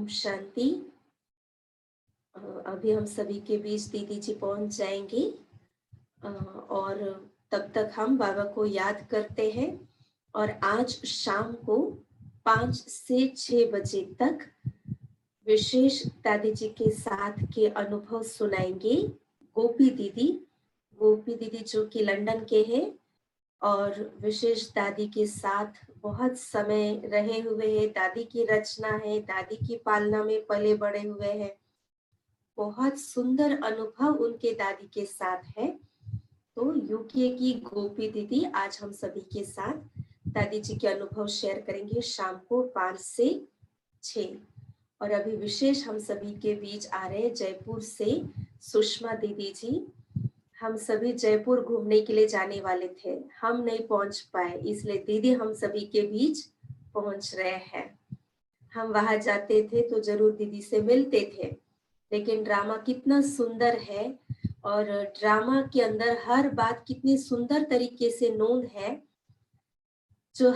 ओम शांति। अभी हम सभी के बीच दीदी जी पहुंच जाएंगी और तब तक हम बाबा को याद करते हैं। और आज शाम को 5 से 6 बजे तक विशेष दादी जी के साथ के अनुभव सुनाएंगे गोपी दीदी जो कि लंदन के हैं और विशेष दादी के साथ बहुत समय रहे हुए हैं। दादी की रचना है, दादी की पालना में पले बड़े हुए हैं। बहुत सुंदर अनुभव उनके दादी के साथ है। तो यूके की गोपी दीदी आज हम सभी के साथ दादी जी के अनुभव शेयर करेंगे शाम को 5 से 6। और अभी विशेष हम सभी के बीच आ रहे हैं जयपुर से सुषमा दीदी जी। हम सभी जयपुर घूमने के लिए जाने वाले थे, हम नहीं पहुंच पाए, इसलिए दीदी हम सभी के बीच पहुंच रहे हैं। हम वहां जाते थे तो जरूर दीदी से मिलते थे, लेकिन ड्रामा कितना सुंदर है और ड्रामा के अंदर हर बात कितनी सुंदर तरीके से नोन है। जो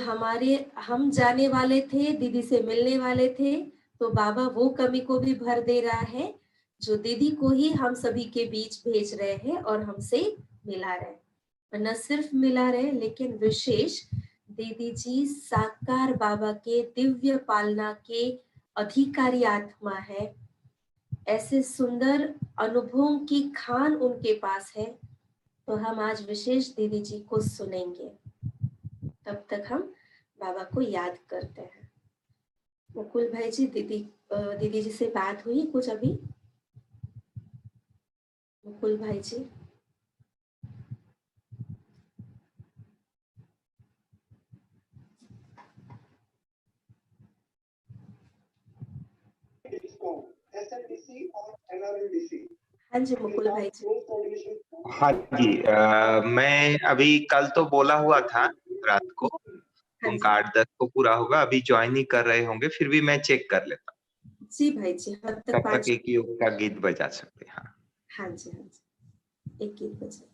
हम जाने वाले थे, दीदी से मिलने वाले थे, तो बाबा वो कमी को भी भर दे रहा है जो दीदी को ही हम सभी के बीच भेज रहे हैं और हमसे मिला रहे हैं। और न सिर्फ मिला रहे लेकिन विशेष दीदी जी साकार बाबा के दिव्य पालना के अधिकारी आत्मा है। ऐसे सुंदर अनुभवों की खान उनके पास है। तो हम आज विशेष दीदी जी को सुनेंगे, तब तक हम बाबा को याद करते हैं। मुकुल भाई जी, दीदी जी से बात हुई कुछ अभी? मुकुल भाई जी, हाँ जी मुकुल भाई जी। हाँ जी, मैं अभी कल तो बोला हुआ था रात को उनका 8-10 को पूरा होगा, अभी ज्वाइन ही कर रहे होंगे, फिर भी मैं चेक कर लेता हूँ। जी भाई जी, तब तक एक योग का गीत बजा सकते हैं। हाँ जी, एक गीत बजा।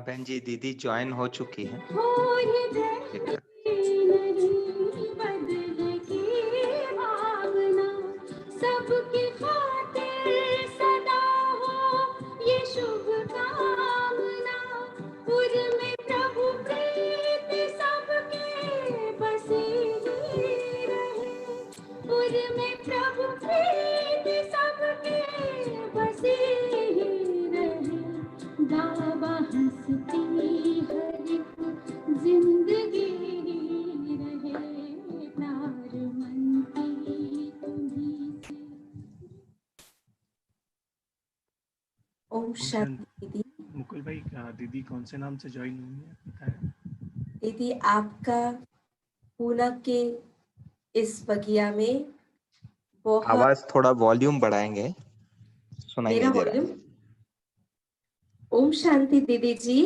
बहन जी, दीदी ज्वाइन हो चुकी है। ओम शांति दीदी। मुकुल भाई, दीदी कौन से नाम से ज्वाइन हुई है बताया? दीदी आपका पूना के इस बगिया में बहुत। आवाज थोड़ा वॉल्यूम बढ़ाएंगे, सुनाई मेरा नहीं दे रहा वॉल्यूम। है। ओम शांति दीदी जी,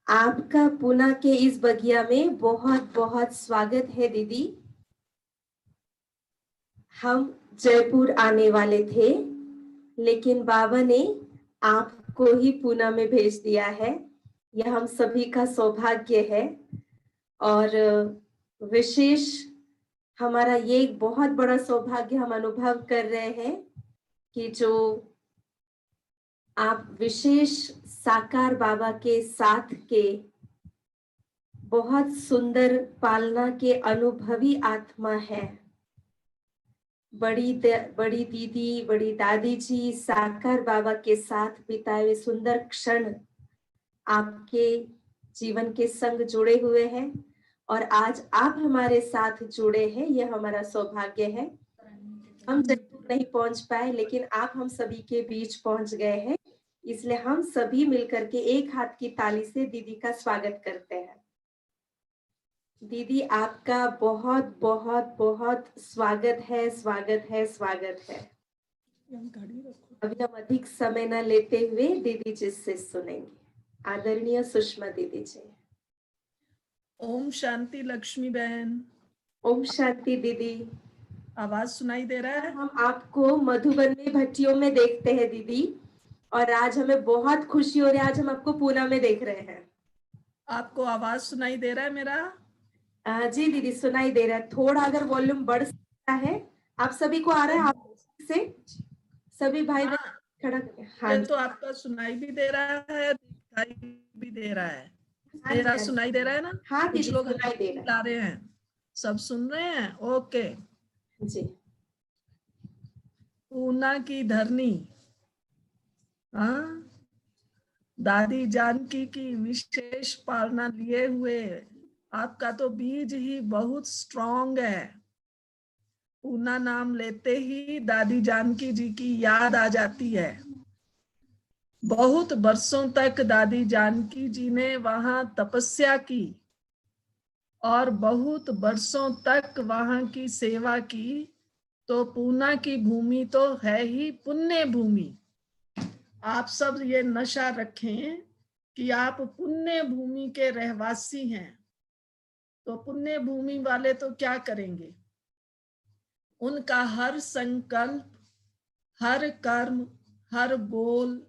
आपका पूना के इस बगिया में बहुत बहुत स्वागत है दीदी। हम जयपुर आने वाले थे, लेकिन बाबा ने आपको ही पूना में भेज दिया है। यह हम सभी का सौभाग्य है और विशेष हमारा ये एक बहुत बड़ा सौभाग्य हम अनुभव कर रहे हैं कि जो आप विशेष साकार बाबा के साथ के बहुत सुंदर पालना के अनुभवी आत्मा है। बड़ी दीदी, बड़ी दादी जी साकार बाबा के साथ बिताए हुए सुंदर क्षण आपके जीवन के संग जुड़े हुए हैं और आज आप हमारे साथ जुड़े हैं, यह हमारा सौभाग्य है। हम जयपुर नहीं पहुंच पाए, लेकिन आप हम सभी के बीच पहुंच गए हैं, इसलिए हम सभी मिलकर के एक हाथ की ताली से दीदी का स्वागत करते हैं। दीदी आपका बहुत बहुत बहुत स्वागत है, स्वागत है, स्वागत है। अभी हम अधिक समय न लेते हुए दीदी जी से सुनेंगे। आदरणीय सुषमा दीदी जी। ओम शांति लक्ष्मी बहन। ओम शांति दीदी। आवाज सुनाई दे रहा है? हम आपको मधुबन में भट्टियों में देखते हैं दीदी, और आज हमें बहुत खुशी हो रही है, आज हम आपको पूना में देख रहे हैं। आपको आवाज सुनाई दे रहा है मेरा? जी दीदी सुनाई दे रहा है। थोड़ा अगर वॉल्यूम बढ़ सकता है। आप सभी को आ रहा है? आप से सभी भाई बहन खड़ा करें। हाँ ये तो आपका सुनाई भी दे रहा है, दिखाई भी दे रहा है। हाँ मेरा जी, सुनाई दे रहा है ना? हाँ कुछ दीदी लोग सुनाई दे रहा ला रहे हैं, सब सुन रहे हैं? ओके। है जी। पूना की धरनी, हाँ, दादी जानकी की विशेष पालना लिए हुए आपका तो बीज ही बहुत स्ट्रॉन्ग है। पूना नाम लेते ही दादी जानकी जी की याद आ जाती है। बहुत बरसों तक दादी जानकी जी ने वहां तपस्या की और बहुत बरसों तक वहां की सेवा की। तो पूना की भूमि तो है ही पुण्य भूमि। आप सब ये नशा रखें कि आप पुण्य भूमि के रहवासी हैं। तो पुण्य भूमि वाले तो क्या करेंगे? उनका हर संकल्प, हर कर्म, हर बोल,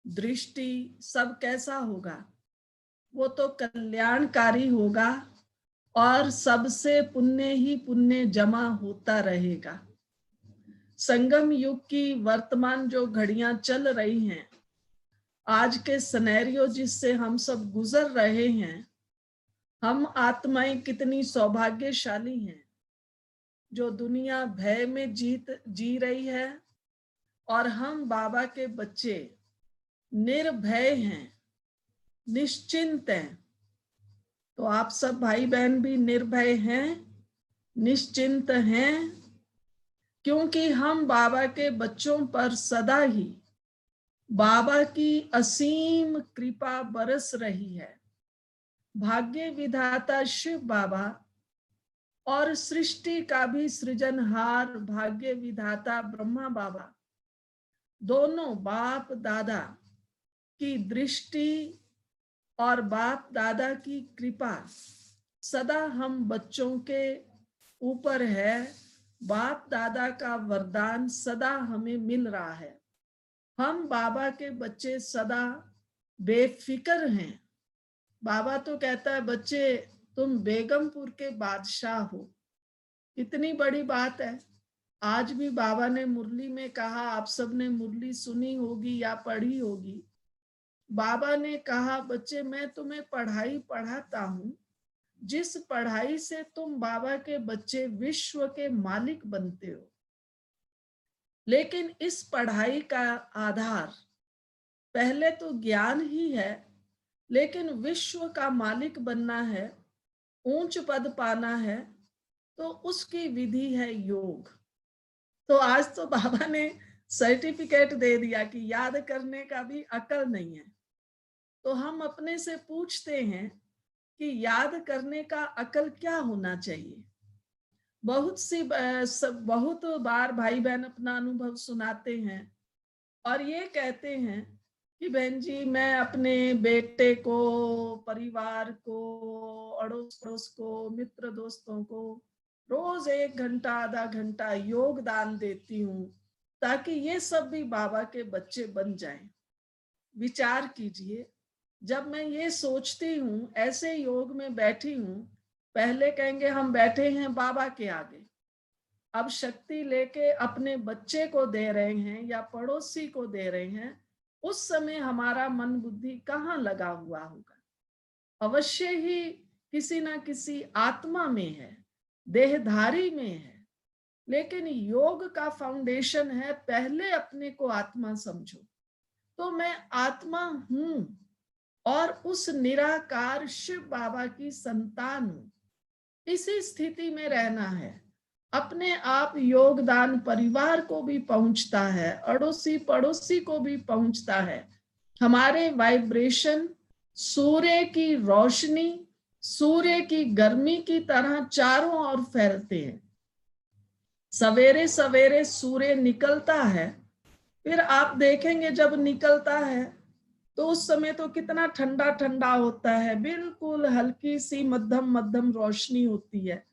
दृष्टि सब कैसा होगा? वो तो कल्याणकारी होगा और सबसे पुण्य ही पुण्य जमा होता रहेगा। संगम युग की वर्तमान जो घड़ियां चल रही हैं, आज के सिनेरियो जिससे हम सब गुजर रहे हैं, हम आत्माएं कितनी सौभाग्यशाली हैं जो दुनिया भय में जी रही है और हम बाबा के बच्चे निर्भय हैं, निश्चिंत हैं। तो आप सब भाई बहन भी निर्भय हैं, निश्चिंत हैं, क्योंकि हम बाबा के बच्चों पर सदा ही बाबा की असीम कृपा बरस रही है। भाग्य विधाता शिव बाबा और सृष्टि का भी सृजनहार भाग्य विधाता ब्रह्मा बाबा, दोनों बाप दादा की दृष्टि और बाप दादा की कृपा सदा हम बच्चों के ऊपर है। बाप दादा का वरदान सदा हमें मिल रहा है। हम बाबा के बच्चे सदा बेफिक्र हैं। बाबा तो कहता है, बच्चे तुम बेगमपुर के बादशाह हो। कितनी बड़ी बात है। आज भी बाबा ने मुरली में कहा, आप सबने मुरली सुनी होगी या पढ़ी होगी। बाबा ने कहा, बच्चे मैं तुम्हें पढ़ाई पढ़ाता हूं, जिस पढ़ाई से तुम बाबा के बच्चे विश्व के मालिक बनते हो। लेकिन इस पढ़ाई का आधार पहले तो ज्ञान ही है, लेकिन विश्व का मालिक बनना है, ऊंच पद पाना है, तो उसकी विधि है योग। तो आज तो बाबा ने सर्टिफिकेट दे दिया कि याद करने का भी अकल नहीं है। तो हम अपने से पूछते हैं कि याद करने का अकल क्या होना चाहिए। बहुत बार भाई बहन अपना अनुभव सुनाते हैं और ये कहते हैं कि बहन जी, मैं अपने बेटे को, परिवार को, अड़ोस पड़ोस को, मित्र दोस्तों को रोज 1 घंटा आधा घंटा योगदान देती हूँ ताकि ये सब भी बाबा के बच्चे बन जाएं। विचार कीजिए, जब मैं ये सोचती हूँ, ऐसे योग में बैठी हूँ, पहले कहेंगे हम बैठे हैं बाबा के आगे, अब शक्ति लेके अपने बच्चे को दे रहे हैं या पड़ोसी को दे रहे हैं, उस समय हमारा मन बुद्धि कहाँ लगा हुआ होगा? अवश्य ही किसी ना किसी आत्मा में है, देहधारी में है। लेकिन योग का फाउंडेशन है पहले अपने को आत्मा समझो। तो मैं आत्मा हूं और उस निराकार शिव बाबा की संतान हूं। इसी स्थिति में रहना है। अपने आप योगदान परिवार को भी पहुंचता है, अड़ोसी पड़ोसी को भी पहुंचता है। हमारे वाइब्रेशन सूर्य की रोशनी, सूर्य की गर्मी की तरह चारों ओर फैलते हैं। सवेरे सवेरे सूर्य निकलता है, फिर आप देखेंगे जब निकलता है तो उस समय तो कितना ठंडा ठंडा होता है, बिल्कुल हल्की सी मध्यम मध्यम रोशनी होती है,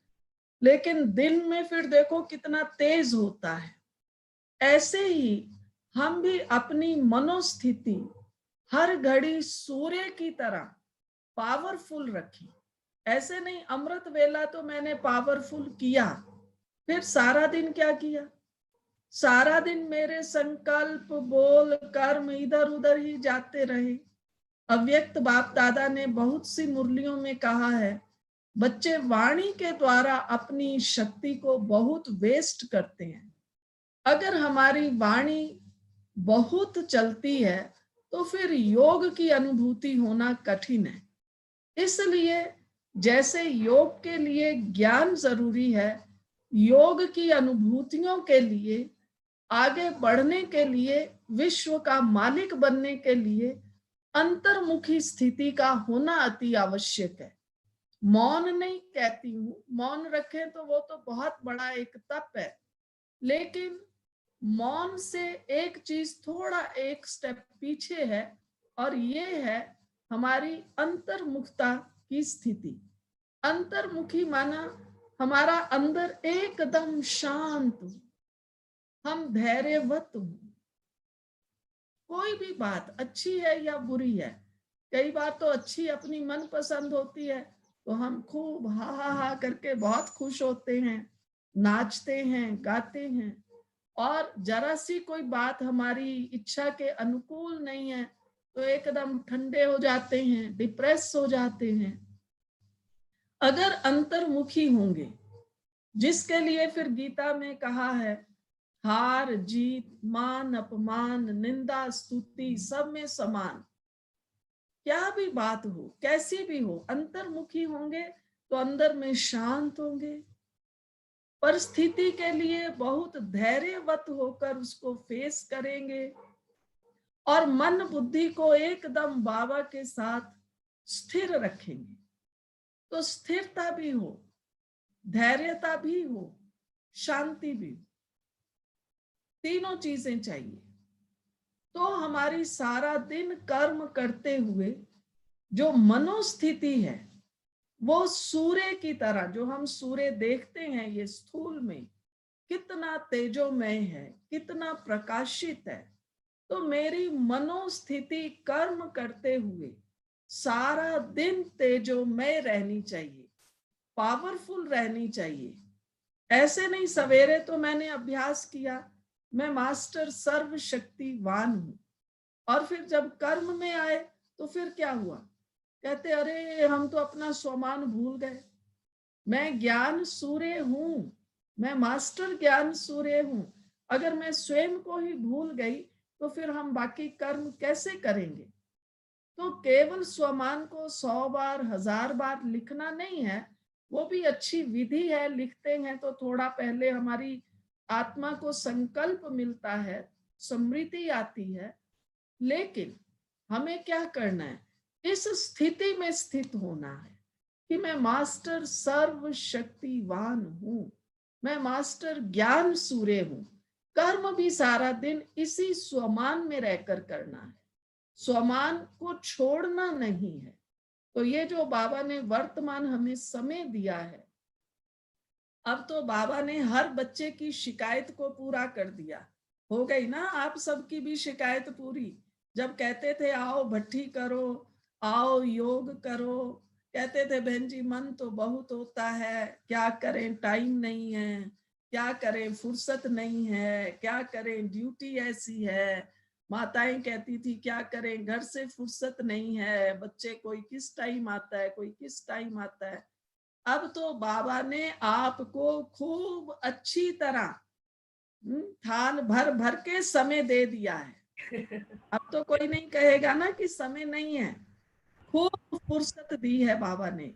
लेकिन दिन में फिर देखो कितना तेज होता है। ऐसे ही हम भी अपनी मनोस्थिति हर घड़ी सूर्य की तरह पावरफुल रखें। ऐसे नहीं अमृत वेला तो मैंने पावरफुल किया, फिर सारा दिन क्या किया? सारा दिन मेरे संकल्प, बोल, कर्म इधर उधर ही जाते रहे। अव्यक्त बाप दादा ने बहुत सी मुरलियों में कहा है, बच्चे वाणी के द्वारा अपनी शक्ति को बहुत वेस्ट करते हैं। अगर हमारी वाणी बहुत चलती है तो फिर योग की अनुभूति होना कठिन है। इसलिए जैसे योग के लिए ज्ञान जरूरी है, योग की अनुभूतियों के लिए, आगे बढ़ने के लिए, विश्व का मालिक बनने के लिए अंतर्मुखी स्थिति का होना अति आवश्यक है। मौन नहीं कहती हूं, मौन रखें तो वो तो बहुत बड़ा एक तप है, लेकिन मौन से एक चीज थोड़ा एक स्टेप पीछे है, और ये है हमारी अंतर्मुखता की स्थिति। अंतर्मुखी माना हमारा अंदर एकदम शांत हो, हम धैर्यवत हो। कोई भी बात अच्छी है या बुरी है, कई बार तो अच्छी अपनी मन पसंद होती है तो हम खूब हा हा हा करके बहुत खुश होते हैं, नाचते हैं, गाते हैं। और जरा सी कोई बात हमारी इच्छा के अनुकूल नहीं है तो एकदम ठंडे हो जाते हैं, डिप्रेस हो जाते हैं। अगर अंतर्मुखी होंगे, जिसके लिए फिर गीता में कहा है, हार जीत, मान अपमान, निंदा स्तुति सब में समान। क्या भी बात हो, कैसी भी हो, अंतर्मुखी होंगे तो अंदर में शांत होंगे, परिस्थिति के लिए बहुत धैर्यवत होकर उसको फेस करेंगे और मन बुद्धि को एकदम बाबा के साथ स्थिर रखेंगे। तो स्थिरता भी हो, धैर्यता भी हो, शांति भी हो, तीनों चीजें चाहिए। तो हमारी सारा दिन कर्म करते हुए जो मनोस्थिति है वो सूर्य की तरह, जो हम सूर्य देखते हैं ये स्थूल में कितना तेजोमय है, कितना प्रकाशित है, तो मेरी मनोस्थिति कर्म करते हुए सारा दिन तेजोमय रहनी चाहिए, पावरफुल रहनी चाहिए। ऐसे नहीं सवेरे तो मैंने अभ्यास किया मैं मास्टर सर्वशक्तिवान हूं, और फिर जब कर्म में आए तो फिर क्या हुआ? कहते अरे हम तो अपना स्वमान भूल गए। मैं ज्ञान सूर्य हूं, मैं मास्टर ज्ञान सूर्य हूं। अगर मैं स्वयं को ही भूल गई तो फिर हम बाकी कर्म कैसे करेंगे? तो केवल स्वमान को 100 बार 1000 बार लिखना नहीं है, वो भी अच्छी विधि है। लिखते हैं तो थोड़ा पहले हमारी आत्मा को संकल्प मिलता है, समृद्धि आती है। लेकिन हमें क्या करना है, इस स्थिति में स्थित होना है कि मैं मास्टर सर्वशक्तिवान हूं, मैं मास्टर ज्ञान सूर्य हूं। कर्म भी सारा दिन इसी स्वमान में रहकर करना है, स्वमान को छोड़ना नहीं है। तो ये जो बाबा ने वर्तमान हमें समय दिया है, अब तो बाबा ने हर बच्चे की शिकायत को पूरा कर दिया। हो गई ना आप सबकी भी शिकायत पूरी। जब कहते थे आओ भट्ठी करो, आओ योग करो, कहते थे बहन जी मन तो बहुत होता है, क्या करें टाइम नहीं है, क्या करें फुर्सत नहीं है, क्या करें ड्यूटी ऐसी है। माताएं कहती थी क्या करें घर से फुर्सत नहीं है, बच्चे कोई किस टाइम आता है, कोई किस टाइम आता है। अब तो बाबा ने आपको खूब अच्छी तरह थाल भर भर के समय दे दिया है। अब तो कोई नहीं कहेगा ना कि समय नहीं है। खूब फुर्सत दी है बाबा ने,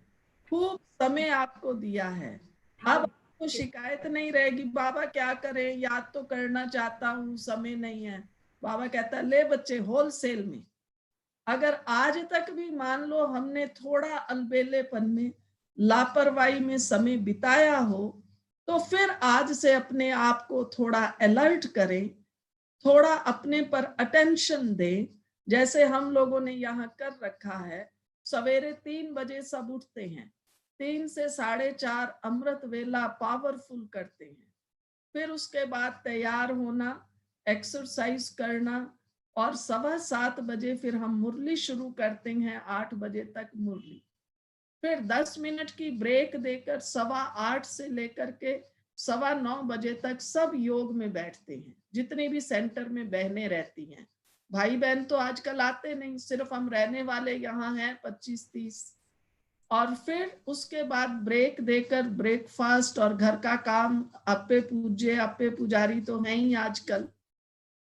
खूब समय आपको दिया है। अब आपको शिकायत नहीं रहेगी बाबा क्या करें, याद तो करना चाहता हूँ समय नहीं है। बाबा कहता है ले बच्चे होलसेल में। अगर आज तक भी मान लो हमने थोड़ा अलबेलेपन में, लापरवाही में समय बिताया हो, तो फिर आज से अपने आप को थोड़ा अलर्ट करें, थोड़ा अपने पर अटेंशन दें। जैसे हम लोगों ने यहाँ कर रखा है, सवेरे 3 बजे सब उठते हैं, 3 से 4:30 अमृत वेला पावरफुल करते हैं। फिर उसके बाद तैयार होना, एक्सरसाइज करना, और 7:15 बजे फिर हम मुरली शुरू करते हैं, 8 बजे तक मुरली। फिर 10 मिनट की ब्रेक देकर 8:15 से लेकर के 9:15 बजे तक सब योग में बैठते हैं, जितनी भी सेंटर में बहनें रहती हैं। भाई बहन तो आजकल आते नहीं, सिर्फ हम रहने वाले यहाँ हैं 25-30। और फिर उसके बाद ब्रेक देकर ब्रेकफास्ट और घर का काम, अप्पे पूज्य अप्पे पुजारी तो हैं ही आजकल।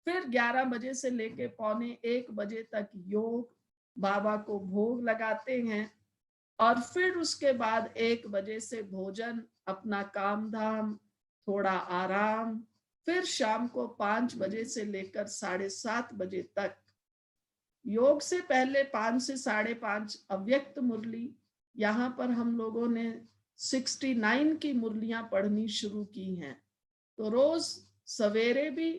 फिर 11 बजे से लेके 12:45 बजे तक योग, बाबा को भोग लगाते हैं। और फिर उसके बाद 1 बजे से भोजन, अपना काम धाम, थोड़ा आराम। फिर शाम को 5 बजे से लेकर 7:30 बजे तक योग से पहले 5 से 5:30 अव्यक्त मुरली। यहाँ पर हम लोगों ने 69 की मुरलियां पढ़नी शुरू की हैं। तो रोज सवेरे भी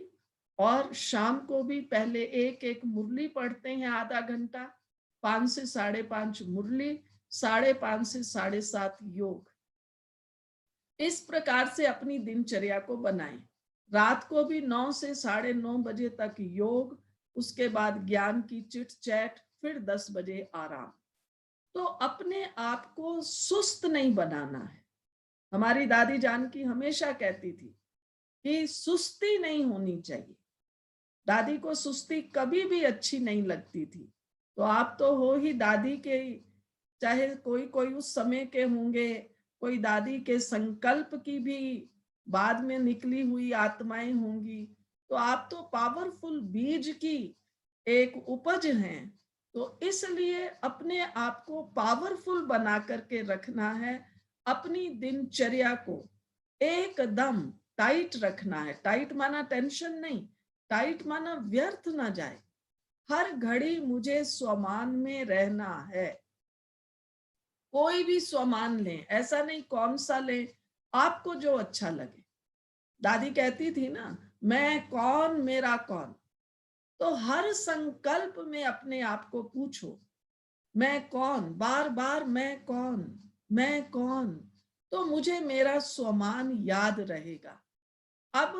और शाम को भी पहले एक मुरली पढ़ते हैं आधा घंटा, 5 से 5:30 मुरली, 5:30 से 7:30 योग। इस प्रकार से अपनी दिनचर्या को बनाएं। रात को भी 9 से 9:30 बजे तक योग, उसके बाद ज्ञान की चिट चैट, फिर 10 बजे आराम। तो अपने आप को सुस्त नहीं बनाना है। हमारी दादी जानकी हमेशा कहती थी कि सुस्ती नहीं होनी चाहिए। दादी को सुस्ती कभी भी अच्छी नहीं लगती थी। तो आप तो हो ही दादी के, चाहे कोई कोई उस समय के होंगे, कोई दादी के संकल्प की भी बाद में निकली हुई आत्माएं होंगी। तो आप तो पावरफुल बीज की एक उपज हैं। तो इसलिए अपने आप को पावरफुल बना करके रखना है। अपनी दिनचर्या को एकदम टाइट रखना है। टाइट माना टेंशन नहीं, टाइट माना व्यर्थ ना जाए। हर घड़ी मुझे स्वमान में रहना है। कोई भी स्वमान लें, ऐसा नहीं कौन सा लें, आपको जो अच्छा लगे। दादी कहती थी ना, मैं कौन मेरा कौन। तो हर संकल्प में अपने आप को पूछो, मैं कौन, बार बार मैं कौन, मैं कौन, तो मुझे मेरा स्वमान याद रहेगा। अब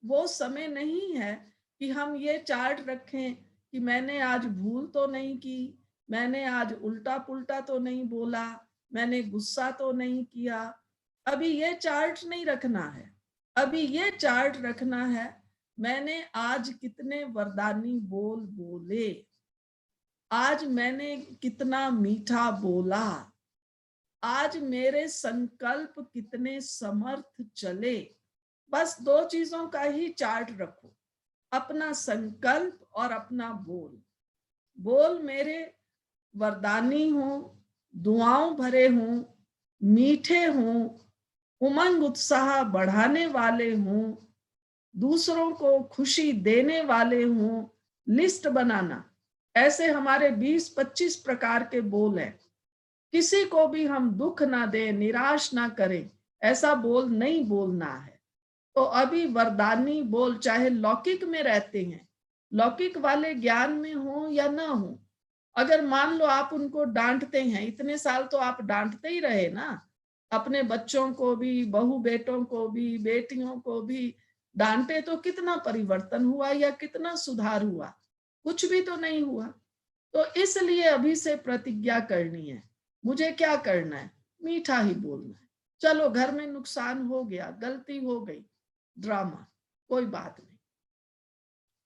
वो समय नहीं है कि हम ये चार्ट रखें कि मैंने आज भूल तो नहीं की, मैंने आज उल्टा पुल्टा तो नहीं बोला, मैंने गुस्सा तो नहीं किया। अभी ये चार्ट नहीं रखना है। अभी ये चार्ट रखना है, मैंने आज कितने वरदानी बोल बोले, आज मैंने कितना मीठा बोला, आज मेरे संकल्प कितने समर्थ चले। बस 2 चीजों का ही चार्ट रखो, अपना संकल्प और अपना बोल। बोल मेरे वरदानी हों, दुआओं भरे हों, मीठे हों, उमंग उत्साह बढ़ाने वाले हों, दूसरों को खुशी देने वाले हों, लिस्ट बनाना, ऐसे हमारे 20-25 प्रकार के बोल हैं। किसी को भी हम दुख ना दें, निराश ना करें, ऐसा बोल नहीं बोलना है। तो अभी वरदानी बोल चाहे लौकिक में रहते हैं, लौकिक वाले ज्ञान में हो या ना हो, अगर मान लो आप उनको डांटते हैं, इतने साल तो आप डांटते ही रहे ना, अपने बच्चों को भी, बहू बेटों को भी, बेटियों को भी डांटे, तो कितना परिवर्तन हुआ या कितना सुधार हुआ? कुछ भी तो नहीं हुआ। तो इसलिए अभी से प्रतिज्ञा करनी है, मुझे क्या करना है? मीठा ही बोलना है। चलो घर में नुकसान हो गया, गलती हो गई, ड्रामा, कोई बात नहीं।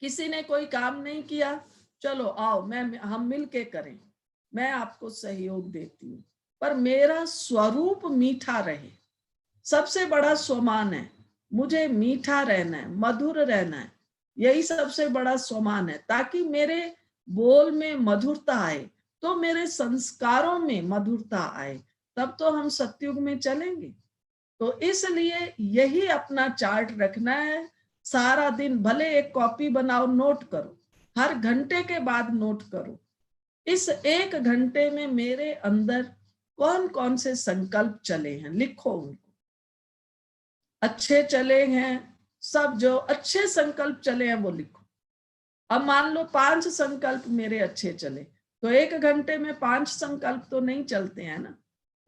किसी ने कोई काम नहीं किया, चलो आओ हम मिल के करें, मैं आपको सहयोग देती हूँ, पर मेरा स्वरूप मीठा रहे। सबसे बड़ा स्वमान है, मुझे मीठा रहना है, मधुर रहना है, यही सबसे बड़ा स्वमान है। ताकि मेरे बोल में मधुरता आए, तो मेरे संस्कारों में मधुरता आए, तब तो हम सतयुग में चलेंगे। तो इसलिए यही अपना चार्ट रखना है। सारा दिन भले एक कॉपी बनाओ, नोट करो, हर घंटे के बाद नोट करो, इस 1 घंटे में मेरे अंदर कौन कौन से संकल्प चले हैं, लिखो उनको। अच्छे चले हैं, सब जो अच्छे संकल्प चले हैं वो लिखो। अब मान लो 5 संकल्प मेरे अच्छे चले, तो 1 घंटे में 5 संकल्प तो नहीं चलते हैं ना।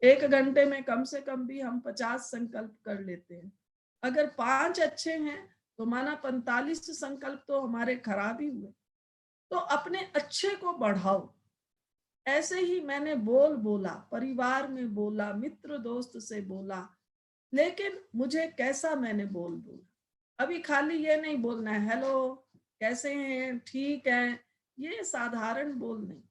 1 घंटे में कम से कम भी हम 50 संकल्प कर लेते हैं। अगर 5 अच्छे हैं तो माना 45 संकल्प तो हमारे खराब ही हुए। तो अपने अच्छे को बढ़ाओ। ऐसे ही मैंने बोला, परिवार में बोला, मित्र दोस्त से बोला, लेकिन मुझे कैसा मैंने बोला। अभी खाली ये नहीं बोलना है हेलो कैसे हैं, ठीक है, ये साधारण बोल नहीं।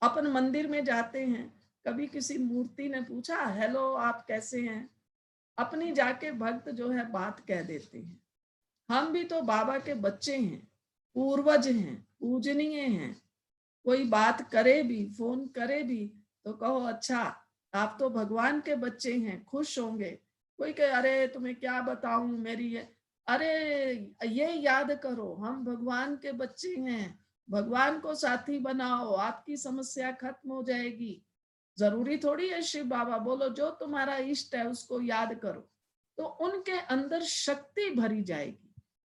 अपन मंदिर में जाते हैं, कभी किसी मूर्ति ने पूछा हेलो आप कैसे हैं, अपनी जाके भक्त जो है बात कह देते हैं। हम भी तो बाबा के बच्चे हैं, पूर्वज हैं, पूजनीय हैं। कोई बात करे भी, फोन करे भी, तो कहो अच्छा आप तो भगवान के बच्चे हैं, खुश होंगे। कोई कहे अरे तुम्हें क्या बताऊं मेरी ये, अरे ये याद करो हम भगवान के बच्चे हैं, भगवान को साथी बनाओ, आपकी समस्या खत्म हो जाएगी। जरूरी थोड़ी है शिव बाबा, बोलो जो तुम्हारा इष्ट है उसको याद करो, तो उनके अंदर शक्ति भरी जाएगी।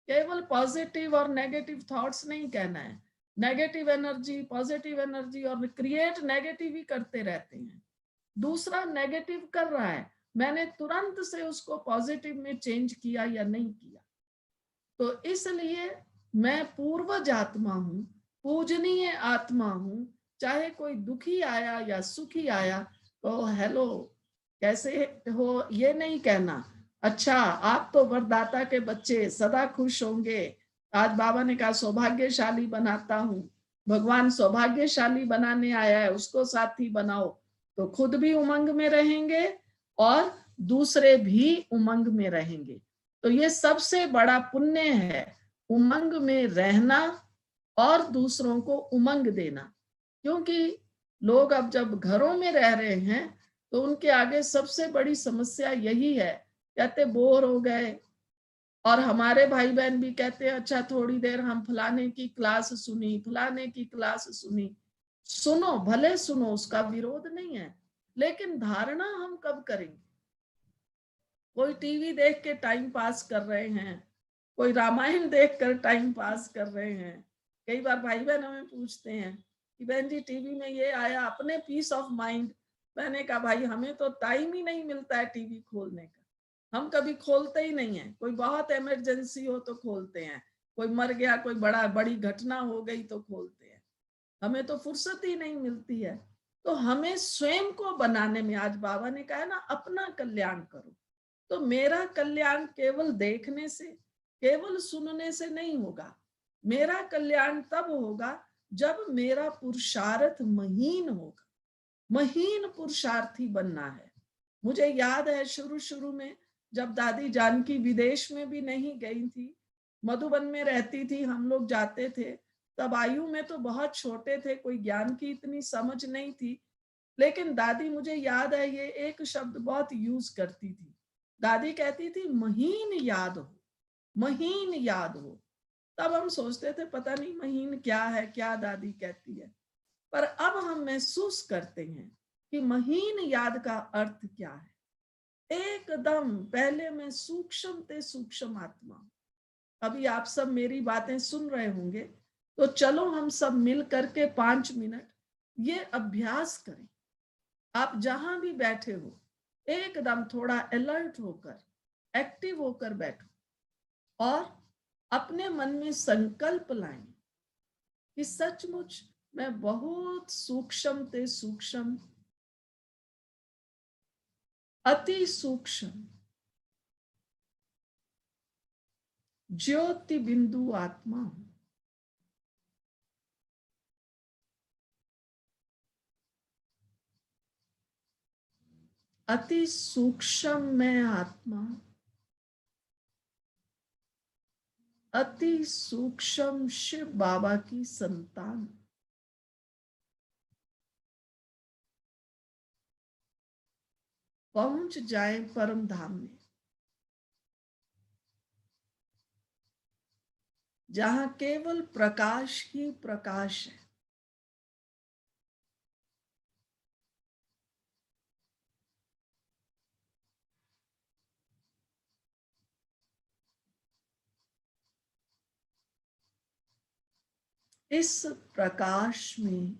केवल पॉजिटिव और नेगेटिव थॉट्स नहीं कहना है, नेगेटिव एनर्जी, पॉजिटिव एनर्जी, और क्रिएट नेगेटिव ही करते रहते हैं। दूसरा नेगेटिव कर रहा है, मैंने तुरंत से उसको पॉजिटिव में चेंज किया या नहीं किया। तो इसलिए मैं पूर्वज आत्मा हूँ, पूजनीय आत्मा हूँ। चाहे कोई दुखी आया या सुखी आया तो हेलो कैसे हो ये नहीं कहना, अच्छा आप तो वरदाता के बच्चे, सदा खुश होंगे, आज बाबा ने कहा सौभाग्यशाली बनाता हूँ, भगवान सौभाग्यशाली बनाने आया है, उसको साथी बनाओ, तो खुद भी उमंग में रहेंगे और दूसरे भी उमंग में रहेंगे। तो ये सबसे बड़ा पुण्य है, उमंग में रहना और दूसरों को उमंग देना। क्योंकि लोग अब जब घरों में रह रहे हैं तो उनके आगे सबसे बड़ी समस्या यही है, कहते बोर हो गए। और हमारे भाई बहन भी कहते हैं अच्छा थोड़ी देर हम फलाने की क्लास सुनी, फलाने की क्लास सुनी। सुनो, भले सुनो, उसका विरोध नहीं है, लेकिन धारणा हम कब करेंगे? कोई टीवी देख के टाइम पास कर रहे हैं, कोई रामायण देखकर टाइम पास कर रहे हैं। कई बार भाई बहन हमें पूछते हैं कि बहन जी टीवी में ये आया, अपने पीस ऑफ माइंड। मैंने कहा भाई हमें तो टाइम ही नहीं मिलता है टीवी खोलने का, हम कभी खोलते ही नहीं है। कोई बहुत इमरजेंसी हो तो खोलते हैं, कोई मर गया, कोई बड़ी घटना हो गई तो खोलते हैं, हमें तो फुर्सत ही नहीं मिलती है। तो हमें स्वयं को बनाने में, आज बाबा ने कहा ना अपना कल्याण करो, तो मेरा कल्याण केवल देखने से, केवल सुनने से नहीं होगा। मेरा कल्याण तब होगा जब मेरा पुरुषार्थ महीन होगा। महीन पुरुषार्थी बनना है। मुझे याद है शुरू में जब दादी जानकी विदेश में भी नहीं गई थी, मधुबन में रहती थी, हम लोग जाते थे, तब आयु में तो बहुत छोटे थे, कोई ज्ञान की इतनी समझ नहीं थी। लेकिन दादी, मुझे याद है ये एक शब्द बहुत यूज करती थी, दादी कहती थी महीन याद हो। महीन याद हो। तब हम सोचते थे पता नहीं महीन क्या है, क्या दादी कहती है, पर अब हम महसूस करते हैं कि महीन याद का अर्थ क्या है। एकदम पहले मैं सूक्ष्म ते सूक्ष्म आत्मा। अभी आप सब मेरी बातें सुन रहे होंगे, तो चलो हम सब मिल करके 5 मिनट ये अभ्यास करें। आप जहां भी बैठे हो, एकदम थोड़ा अलर्ट होकर, एक्टिव होकर बैठो और अपने मन में संकल्प लाएं कि सचमुच मैं बहुत सूक्ष्म ते सूक्ष्म, अति सूक्ष्म ज्योति बिंदु आत्मा हूं। अति सूक्ष्म मैं आत्मा, अति सूक्ष्म शिव बाबा की संतान। पहुंच जाए परम धाम में, जहां केवल प्रकाश ही प्रकाश है। इस प्रकाश में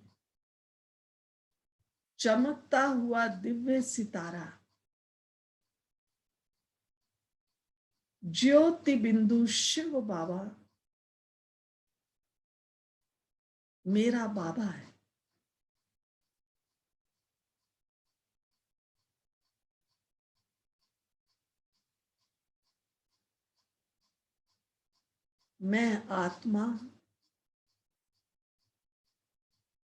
चमकता हुआ दिव्य सितारा ज्योति बिंदु शिव बाबा मेरा बाबा है। मैं आत्मा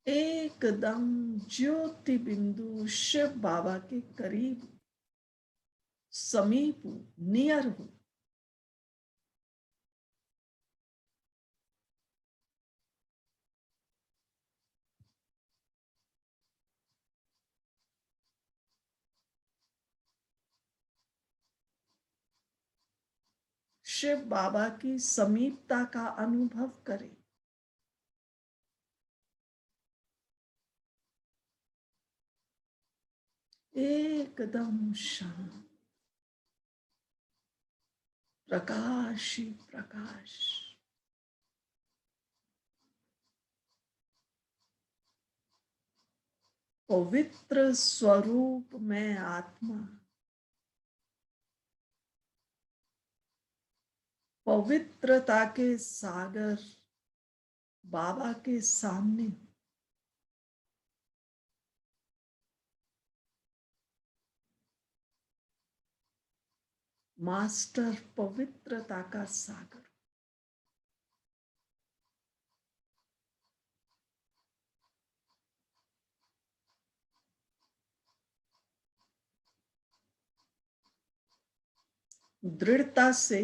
एकदम ज्योति बिंदु शिव बाबा के करीब, समीप हूं, नियर हूं। शिव बाबा की समीपता का अनुभव करें। एकदम शांत, प्रकाश ही प्रकाश। पवित्र स्वरूप में आत्मा, पवित्रता के सागर बाबा के सामने। मास्टर पवित्रता का सागर। दृढ़ता से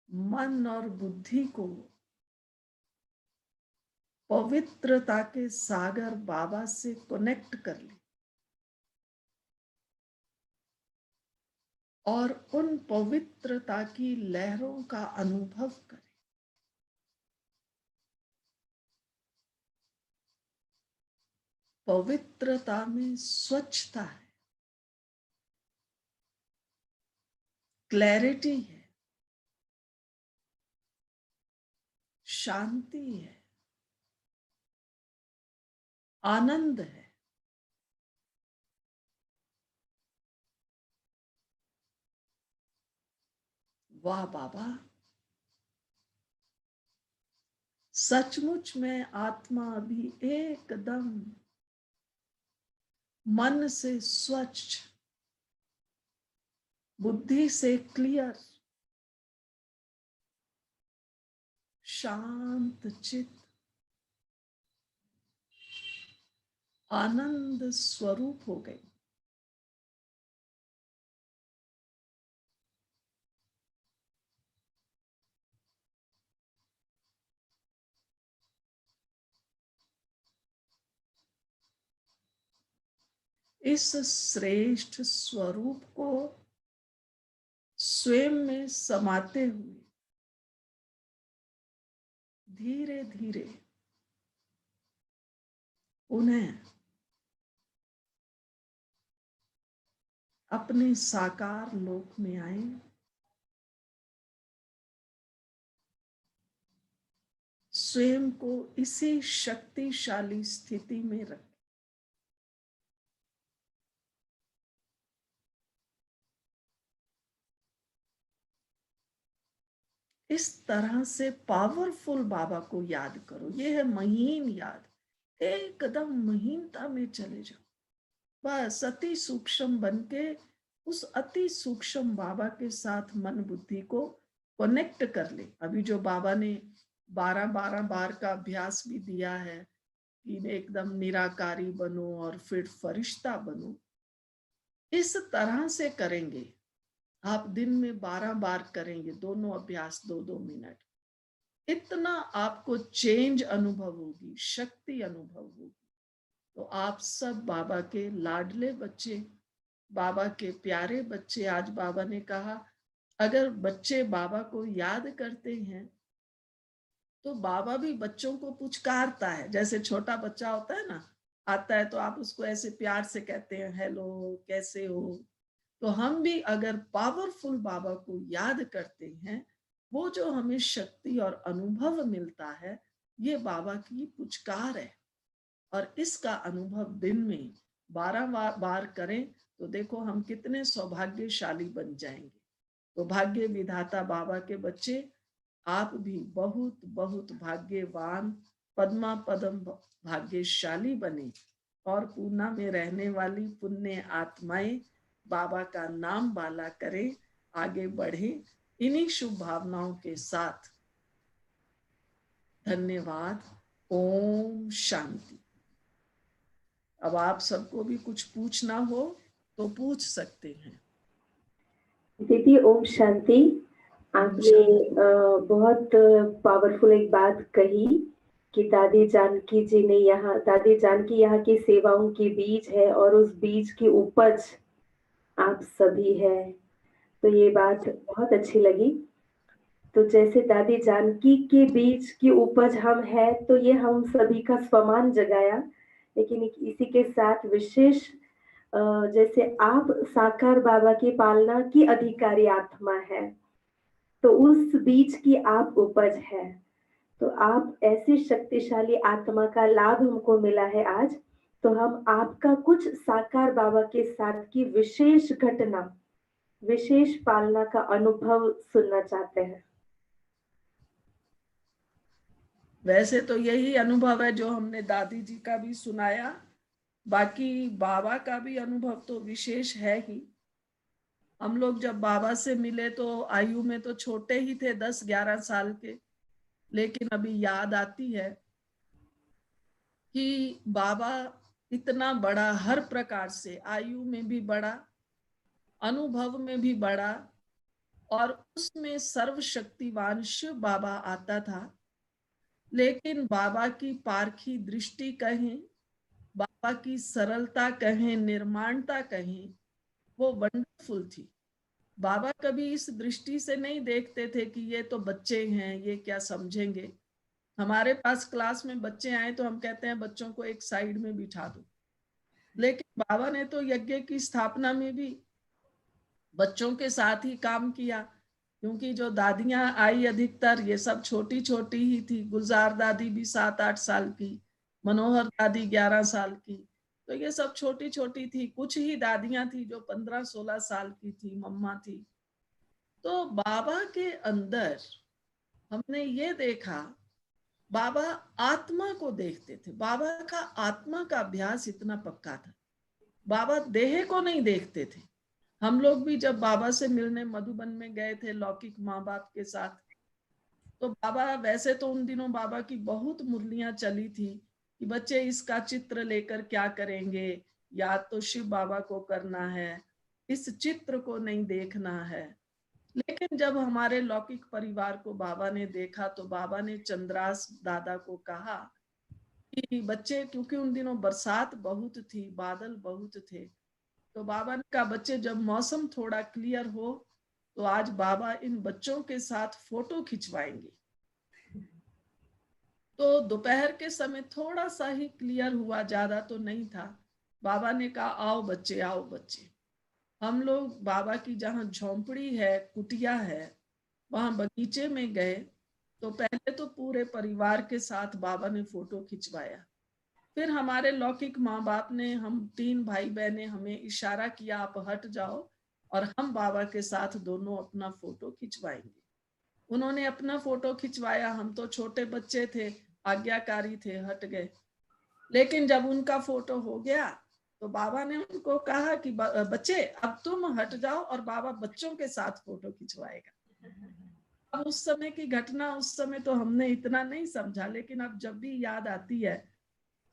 मन और बुद्धि को पवित्रता के सागर बाबा से कनेक्ट कर ले और उन पवित्रता की लहरों का अनुभव करें। पवित्रता में स्वच्छता है, क्लैरिटी है, शांति है, आनंद है। वाह बाबा, सचमुच में आत्मा अभी एकदम मन से स्वच्छ, बुद्धि से क्लियर, शांत चित, आनंद स्वरूप हो गई। इस श्रेष्ठ स्वरूप को स्वयं में समाते हुए धीरे धीरे उन्हें अपने साकार लोक में आए। स्वयं को इसी शक्तिशाली स्थिति में रखें। इस तरह से पावरफुल बाबा को याद करो। ये है महीन याद। एकदम महीनता में चले जाओ, बस अति सूक्ष्म बन के उस अति सूक्ष्म बाबा के साथ मन बुद्धि को कनेक्ट कर ले। अभी जो बाबा ने 12-12 बार का अभ्यास भी दिया है कि एकदम निराकारी बनो और फिर फरिश्ता बनो, इस तरह से करेंगे। आप दिन में 12 बार करेंगे, दोनों अभ्यास 2-2 मिनट। इतना आपको चेंज अनुभव होगी, शक्ति अनुभव होगी। तो आप सब बाबा के लाडले बच्चे, बाबा के प्यारे बच्चे। आज बाबा ने कहा अगर बच्चे बाबा को याद करते हैं तो बाबा भी बच्चों को पुचकारता है। जैसे छोटा बच्चा होता है ना, आता है तो आप उसको ऐसे प्यार से कहते हैं हेलो कैसे हो। तो हम भी अगर पावरफुल बाबा को याद करते हैं, वो जो हमें शक्ति और अनुभव मिलता है, ये बाबा की पुचकार है। और इसका अनुभव दिन में 12 बार करें तो देखो हम कितने सौभाग्यशाली बन जाएंगे। तो भाग्य विधाता बाबा के बच्चे, आप भी बहुत बहुत भाग्यवान, पद्मा पदम भाग्यशाली बने और पूना में रहने वाली पुण्य आत्माएं बाबा का नाम बाला करें, आगे बढ़े। इन्हीं शुभ भावनाओं के साथ धन्यवाद। ओम शांति। अब आप सबको भी कुछ पूछना हो तो पूछ सकते हैं। दीदी ओम शांति। आपने बहुत पावरफुल एक बात कही कि दादी जानकी जी ने यहाँ, दादी जानकी यहाँ की सेवाओं की बीज है और उस बीज की उपज आप सभी है। तो ये बात बहुत अच्छी लगी। तो जैसे दादी जानकी के बीज की उपज हम है, तो ये हम सभी का स्वमान जगाया। लेकिन इसी के साथ विशेष जैसे आप साकार बाबा की पालना की अधिकारी आत्मा है, तो उस बीज की आप उपज है। तो आप ऐसी शक्तिशाली आत्मा का लाभ हमको मिला है आज। तो हम आपका कुछ साकार बाबा के साथ की विशेष घटना, विशेष पालना का अनुभव सुनना चाहते हैं। वैसे तो यही अनुभव है जो हमने दादी जी का भी सुनाया, बाकी बाबा का भी अनुभव तो विशेष है ही। हम लोग जब बाबा से मिले तो आयु में तो छोटे ही थे, 10-11 साल के। लेकिन अभी याद आती है कि बाबा इतना बड़ा, हर प्रकार से आयु में भी बड़ा, अनुभव में भी बड़ा, और उसमें सर्वशक्तिवान शिव बाबा आता था। लेकिन बाबा की पारखी दृष्टि कहें, बाबा की सरलता कहें, निर्माणता कहें, वो वंडरफुल थी। बाबा कभी इस दृष्टि से नहीं देखते थे कि ये तो बच्चे हैं, ये क्या समझेंगे। हमारे पास क्लास में बच्चे आए तो हम कहते हैं बच्चों को एक साइड में बिठा दो। लेकिन बाबा ने तो यज्ञ की स्थापना में भी बच्चों के साथ ही काम किया, क्योंकि जो दादियां आई अधिकतर ये सब छोटी छोटी ही थी। गुलजार दादी भी 7-8 साल की, मनोहर दादी 11 साल की, तो ये सब छोटी छोटी थी। कुछ ही दादियां थी जो 15-16 साल की थी, मम्मा थी। तो बाबा के अंदर हमने ये देखा, बाबा आत्मा को देखते थे। बाबा का आत्मा का अभ्यास इतना पक्का था। बाबा देह को नहीं देखते थे। हम लोग भी जब बाबा से मिलने मधुबन में गए थे लौकिक माँ बाप के साथ, तो बाबा, वैसे तो उन दिनों बाबा की बहुत मुरलियां चली थी कि बच्चे इसका चित्र लेकर क्या करेंगे, याद तो शिव बाबा को करना है, इस चित्र को नहीं देखना है। लेकिन जब हमारे लौकिक परिवार को बाबा ने देखा तो बाबा ने चंद्रास दादा को कहा कि बच्चे, क्योंकि उन दिनों बरसात बहुत थी, बादल बहुत थे, तो बाबा ने कहा बच्चे जब मौसम थोड़ा क्लियर हो तो आज बाबा इन बच्चों के साथ फोटो खिंचवाएंगे। तो दोपहर के समय थोड़ा सा ही क्लियर हुआ, ज्यादा तो नहीं था। बाबा ने कहा आओ बच्चे, आओ बच्चे। हम लोग बाबा की जहाँ झोंपड़ी है, कुटिया है, वहां बगीचे में गए। तो पहले तो पूरे परिवार के साथ बाबा ने फोटो खिंचवाया। फिर हमारे लौकिक माँ बाप ने, हम 3 भाई बहने, हमें इशारा किया आप हट जाओ और हम बाबा के साथ दोनों अपना फोटो खिंचवाएंगे। उन्होंने अपना फोटो खिंचवाया। हम तो छोटे बच्चे थे, आज्ञाकारी थे, हट गए। लेकिन जब उनका फोटो हो गया तो बाबा ने उनको कहा कि बच्चे अब तुम हट जाओ और बाबा बच्चों के साथ फोटो खिंचवाएगा। अब उस समय की घटना, उस समय तो हमने इतना नहीं समझा, लेकिन अब जब भी याद आती है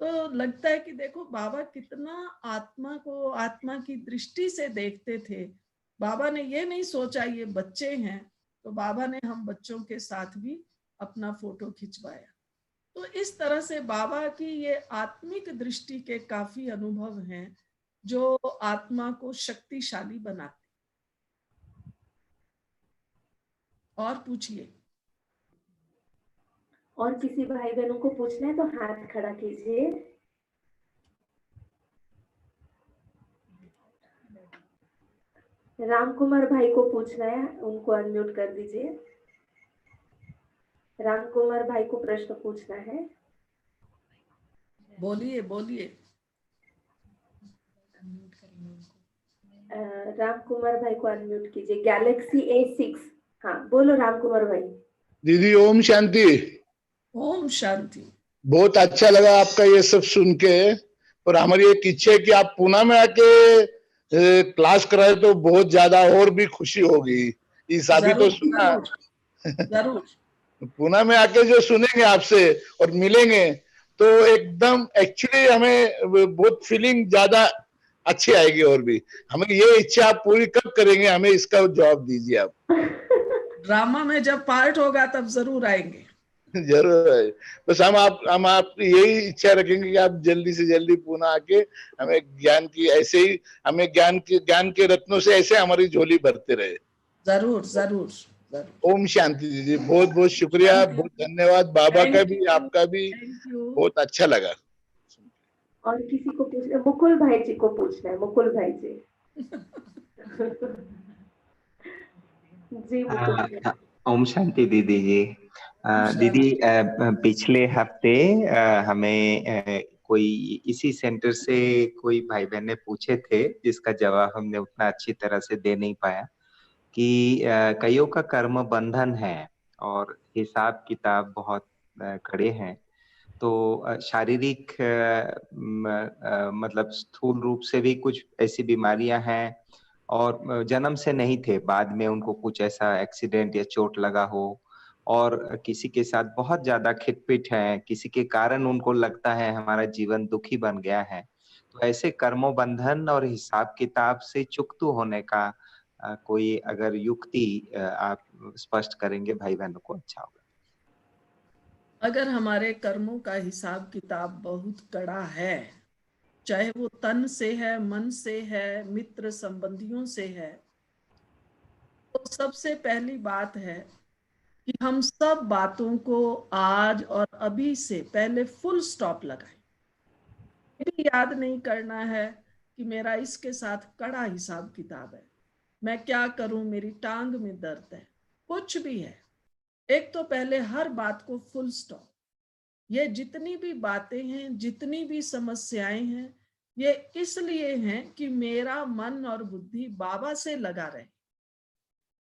तो लगता है कि देखो बाबा कितना आत्मा को आत्मा की दृष्टि से देखते थे। बाबा ने ये नहीं सोचा ये बच्चे हैं, तो बाबा ने हम बच्चों के साथ भी अपना फोटो खिंचवाया। तो इस तरह से बाबा की ये आत्मिक दृष्टि के काफी अनुभव हैं जो आत्मा को शक्तिशाली बनाते। और पूछिए। और किसी भाई बहनों को पूछना है तो हाथ खड़ा कीजिए। राम कुमार भाई को पूछना है, उनको अनम्यूट कर दीजिए। राम कुमार भाई को प्रश्न पूछना है। बोलिए बोलिए। राम कुमार भाई को अनम्यूट कीजिए। Galaxy A6। हाँ बोलो राम कुमार भाई। दीदी ओम शांति। ओम शांति। बहुत अच्छा लगा आपका ये सब सुन के। और हमारी एक इच्छा है कि आप पुणे में आके क्लास कराए तो बहुत ज्यादा और भी खुशी होगी। इस अभी तो सुना, जरूर। पुणे में आके जो सुनेंगे आपसे और मिलेंगे तो एकदम एक्चुअली हमें बहुत फीलिंग ज्यादा अच्छी आएगी। और भी हमें ये इच्छा आप पूरी कब करेंगे, हमें इसका जवाब दीजिए आप। ड्रामा में जब पार्ट होगा तब जरूर आएंगे। जरूर है। बस हम आप यही इच्छा रखेंगे कि आप जल्दी से जल्दी पुणे आके हमें ज्ञान की ऐसे ही, हमें ज्ञान के रत्नों से ऐसे हमारी झोली भरते रहे। जरूर जरूर जरूर। ओम शांति दीदी, बहुत बहुत शुक्रिया, बहुत धन्यवाद। बाबा का भी आपका भी थैंक यू। बहुत अच्छा लगा। और किसी को पूछना है? मुकुल भाई जी को पूछना है। मुकुल भाई जी। जी मुकुल भाई। ओम शांति दीदी जी। दीदी पिछले हफ्ते हमें कोई इसी सेंटर से कोई भाई बहन ने पूछे थे, जिसका जवाब हमने उतना अच्छी तरह से दे नहीं पाया, कि कईयों का कर्म बंधन है और हिसाब किताब बहुत कड़े हैं। तो शारीरिक मतलब स्थूल रूप से भी कुछ ऐसी बीमारियां हैं और जन्म से नहीं थे, बाद में उनको कुछ ऐसा एक्सीडेंट या चोट लगा हो, और किसी के साथ बहुत ज्यादा खिटपिट है, किसी के कारण उनको लगता है हमारा जीवन दुखी बन गया है। तो ऐसे कर्मों बंधन और हिसाब किताब से चुकतू होने का कोई अगर युक्ति आप स्पष्ट करेंगे भाई बहनों को, अच्छा होगा। अगर हमारे कर्मों का हिसाब किताब बहुत कड़ा है, चाहे वो तन से है, मन से है, मित्र संबंधियों से है, तो सबसे पहली बात है कि हम सब बातों को आज और अभी से पहले फुल स्टॉप लगाएं। ये भी याद नहीं करना है कि मेरा इसके साथ कड़ा हिसाब किताब है, मैं क्या करूं, मेरी टांग में दर्द है, कुछ भी है। एक तो पहले हर बात को फुल स्टॉप। ये जितनी भी बातें हैं, जितनी भी समस्याएं हैं, ये इसलिए हैं कि मेरा मन और बुद्धि बाबा से लगा रहे।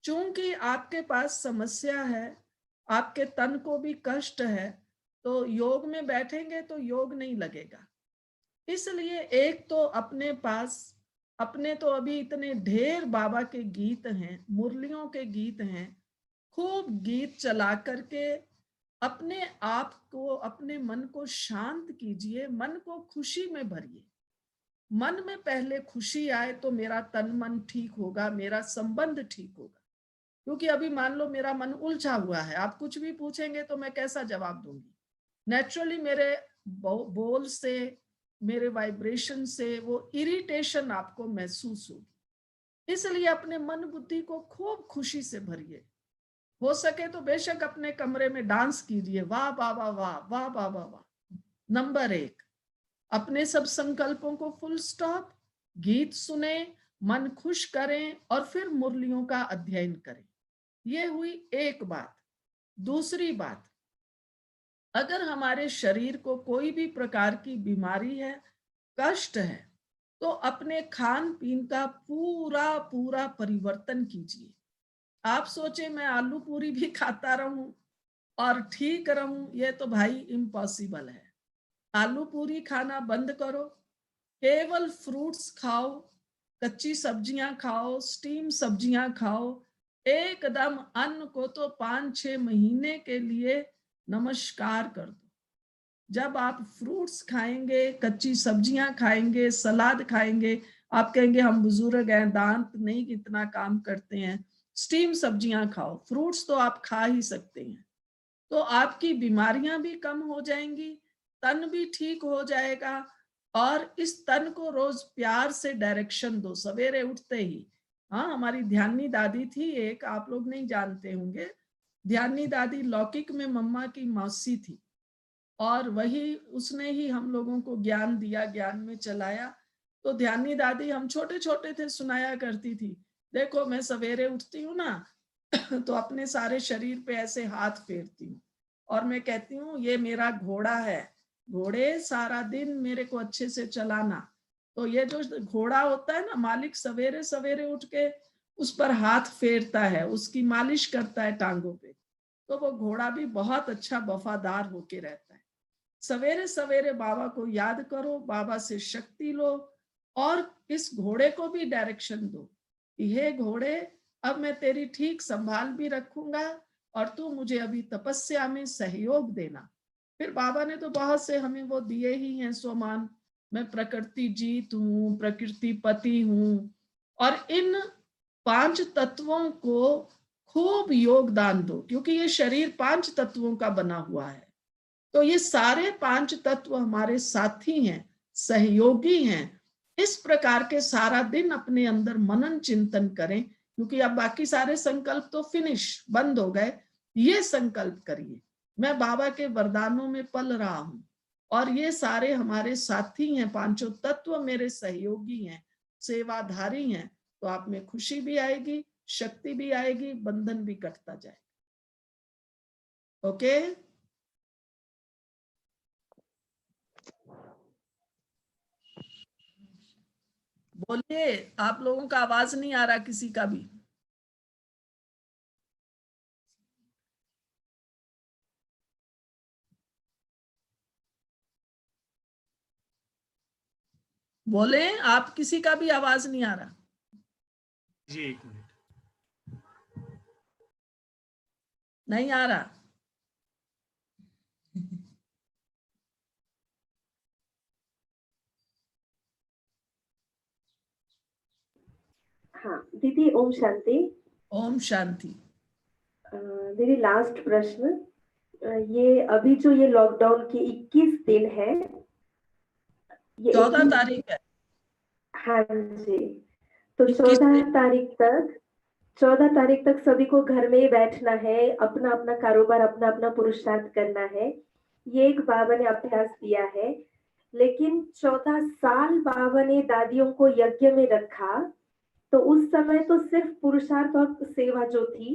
चूंकि आपके पास समस्या है, आपके तन को भी कष्ट है, तो योग में बैठेंगे तो योग नहीं लगेगा। इसलिए एक तो अपने पास, अपने तो अभी इतने ढेर बाबा के गीत हैं, मुरलियों के गीत हैं, खूब गीत चला करके अपने आप को, अपने मन को शांत कीजिए, मन को खुशी में भरिए। मन में पहले खुशी आए तो मेरा तन मन ठीक होगा, मेरा संबंध ठीक होगा। क्योंकि अभी मान लो मेरा मन उलझा हुआ है, आप कुछ भी पूछेंगे तो मैं कैसा जवाब दूंगी। नेचुरली मेरे बोल से, मेरे वाइब्रेशन से वो इरिटेशन आपको महसूस होगी। इसलिए अपने मन बुद्धि को खूब खुशी से भरिए। हो सके तो बेशक अपने कमरे में डांस कीजिए, वाह वाह वाह वाह वाह वाह वाह वाह। नंबर 1, अपने सब संकल्पों को फुल स्टॉप, गीत सुने, मन खुश करें और फिर मुरलियों का अध्ययन करें। ये हुई एक बात। दूसरी बात, अगर हमारे शरीर को कोई भी प्रकार की बीमारी है, कष्ट है, तो अपने खान पीन का पूरा पूरा परिवर्तन कीजिए। आप सोचे मैं आलू पूरी भी खाता रहूं और ठीक रहूं, ये तो भाई इम्पॉसिबल है। आलू पूरी खाना बंद करो, केवल फ्रूट्स खाओ, कच्ची सब्जियां खाओ, स्टीम सब्जियां खाओ, एकदम अन्न को तो 5-6 महीने के लिए नमस्कार कर दो। जब आप फ्रूट्स खाएंगे, कच्ची सब्जियां खाएंगे, सलाद खाएंगे, आप कहेंगे हम बुजुर्ग हैं, दांत नहीं कितना काम करते हैं। स्टीम सब्जियां खाओ, फ्रूट्स तो आप खा ही सकते हैं, तो आपकी बीमारियां भी कम हो जाएंगी, तन भी ठीक हो जाएगा। और इस तन को रोज प्यार से डायरेक्शन दो सवेरे उठते ही। हाँ, हमारी ध्यानी दादी थी एक, आप लोग नहीं जानते होंगे। ध्यानी दादी लौकिक में मम्मा की मौसी थी और वही उसने ही हम लोगों को ज्ञान दिया, ज्ञान में चलाया। तो ध्यानी दादी, हम छोटे छोटे थे, सुनाया करती थी, देखो मैं सवेरे उठती हूँ ना तो अपने सारे शरीर पे ऐसे हाथ फेरती हूँ और मैं कहती हूँ ये मेरा घोड़ा है, घोड़े सारा दिन मेरे को अच्छे से चलाना। तो ये जो घोड़ा होता है ना, मालिक सवेरे सवेरे उठ के उस पर हाथ फेरता है, उसकी मालिश करता है टांगों पे, तो वो घोड़ा भी बहुत अच्छा वफादार होके रहता है। सवेरे सवेरे बाबा को याद करो, बाबा से शक्ति लो और इस घोड़े को भी डायरेक्शन दो कि हे घोड़े, अब मैं तेरी ठीक संभाल भी रखूंगा और तू मुझे अभी तपस्या में सहयोग देना। फिर बाबा ने तो बहुत से हमें वो दिए ही हैं स्वमान, मैं प्रकृति जीत हूँ, प्रकृति पति हूँ, और इन 5 तत्वों को खूब योगदान दो, क्योंकि ये शरीर 5 तत्वों का बना हुआ है। तो ये सारे 5 तत्व हमारे साथी हैं, सहयोगी हैं। इस प्रकार के सारा दिन अपने अंदर मनन चिंतन करें, क्योंकि अब बाकी सारे संकल्प तो फिनिश, बंद हो गए। ये संकल्प करिए, मैं बाबा के वरदानों में पल रहा हूं और ये सारे हमारे साथी हैं, 5 तत्व मेरे सहयोगी हैं, सेवाधारी हैं। तो आप में खुशी भी आएगी, शक्ति भी आएगी, बंधन भी कटता जाएगा। ओके, बोलिए, आप लोगों का आवाज नहीं आ रहा किसी का भी। बोले, आप किसी का भी आवाज नहीं आ रहा। जी 1 मिनट। नहीं आ रहा। हाँ दीदी, ओम शांति। ओम शांति। दीदी लास्ट प्रश्न, ये अभी जो ये लॉकडाउन के 21 दिन है, ये 14 तारीख है। हाँ जी, तो 21 14 तारीख तक सभी को घर में ही बैठना है, अपना अपना कारोबार, अपना अपना पुरुषार्थ करना है। ये एक बाबा ने अभ्यास दिया है, लेकिन 14 साल बाबा ने दादियों को यज्ञ में रखा, तो उस समय तो सिर्फ पुरुषार्थ और सेवा जो थी,